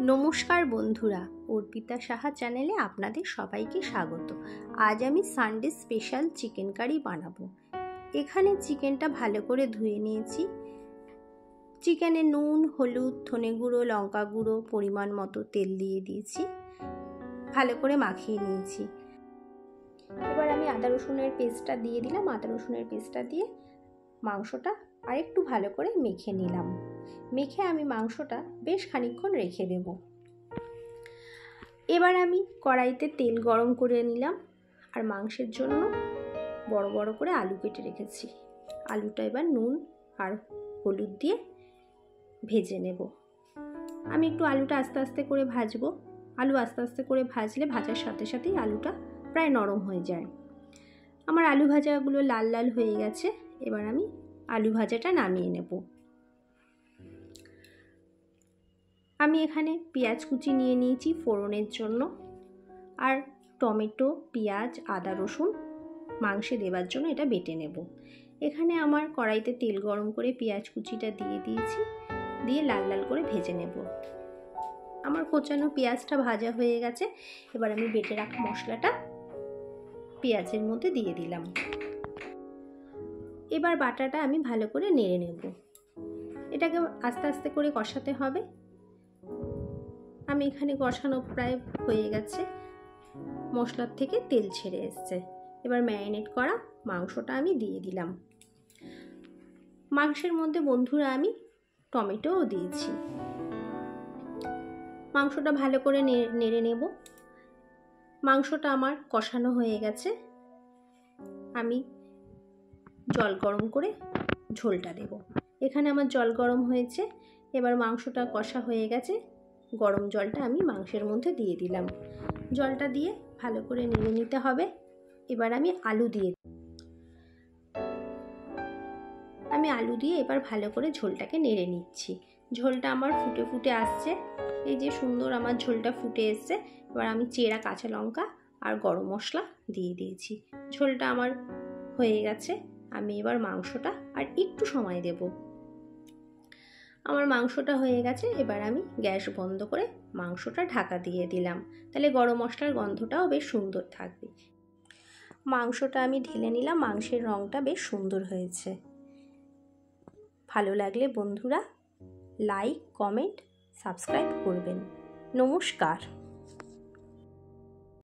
নমস্কার বন্ধুরা, অর্পিতা সাহা চ্যানেলে আপনাদের সবাইকে স্বাগত। আজ আমি সানডে স্পেশাল চিকেন কারি বানাবো। এখানে চিকেনটা ভালো করে ধুয়ে নিয়েছি। চিকেনে নুন, হলুদ, ধনে গুঁড়ো, লঙ্কা গুঁড়ো, পরিমাণ মতো তেল দিয়ে দিয়েছি, ভালো করে মাখিয়ে নিয়েছি। এবার আমি আদা রসুনের পেস্টটা দিয়ে দিলাম। আদা রসুনের পেস্টটা দিয়ে মাংসটা আরেকটু ভালো করে মেখে নিলাম। মেখে আমি মাংসটা বেশ খানিকক্ষণ রেখে দেব। এবার আমি কড়াইতে তেল গরম করে নিলাম আর মাংসের জন্য বড় বড় করে আলু কেটে রেখেছি। আলুটা এবার নুন আর হলুদ দিয়ে ভেজে নেব। আমি একটু আলুটা আস্তে আস্তে করে ভাজবো। আলু আস্তে আস্তে করে ভাজলে ভাজার সাথে সাথেই আলুটা প্রায় নরম হয়ে যায়। আমার আলু ভাজাগুলো লাল লাল হয়ে গেছে। এবার আমি আলু ভাজাটা নামিয়ে নেব। আমি এখানে পেঁয়াজ কুচি নিয়ে নিয়েছি ফোড়নের জন্য, আর টমেটো, পেঁয়াজ, আদা রসুন মাংসে দেওয়ার জন্য এটা বেটে নেব। এখানে আমার কড়াইতে তেল গরম করে পেঁয়াজ কুচিটা দিয়ে দিয়েছি, দিয়ে লাল লাল করে ভেজে নেব। আমার কোচানো পেঁয়াজটা ভাজা হয়ে গেছে। এবার আমি বেটে রাখা মশলাটা পেঁয়াজের মধ্যে দিয়ে দিলাম। এবার বাটাটা আমি ভালো করে নেড়ে নেব। এটাকে আস্তে আস্তে করে কষাতে হবে। আমি এখানে কষানো প্রায় হয়ে গেছে, মশলার থেকে তেল ছেড়ে এসছে। এবার ম্যারিনেট করা মাংসটা আমি দিয়ে দিলাম। মাংসের মধ্যে বন্ধুরা আমি টমেটোও দিয়েছি। মাংসটা ভালো করে নেড়ে নেব। মাংসটা আমার কষানো হয়ে গেছে। আমি জল গরম করে ঝোলটা দেব। এখানে আমার জল গরম হয়েছে। এবার মাংসটা কষা হয়ে গেছে। গরম জলটা আমি মাংসের মধ্যে দিয়ে দিলাম। জলটা দিয়ে ভালো করে নেড়ে নিতে হবে। এবার আমি আলু দিয়ে এবার ভালো করে ঝোলটাকে নেড়ে নিচ্ছি। ঝোলটা আমার ফুটে ফুটে আসছে। এই যে সুন্দর আমার ঝোলটা ফুটে এসছে। এবার আমি চেরা কাঁচা লঙ্কা আর গরম মশলা দিয়ে দিয়েছি। ঝোলটা আমার হয়ে গেছে। আমি এবার মাংসটা আর একটু সময় দেব। আমার মাংসটা হয়ে গেছে। এবার আমি গ্যাস বন্ধ করে মাংসটা ঢাকা দিয়ে দিলাম। তাহলে গরম মশলার গন্ধটাও বেশ সুন্দর থাকবে। মাংসটা আমি ঢেলে নিলাম। মাংসের রঙটা বেশ সুন্দর হয়েছে। ভালো লাগলে বন্ধুরা লাইক, কমেন্ট, সাবস্ক্রাইব করবেন। নমস্কার।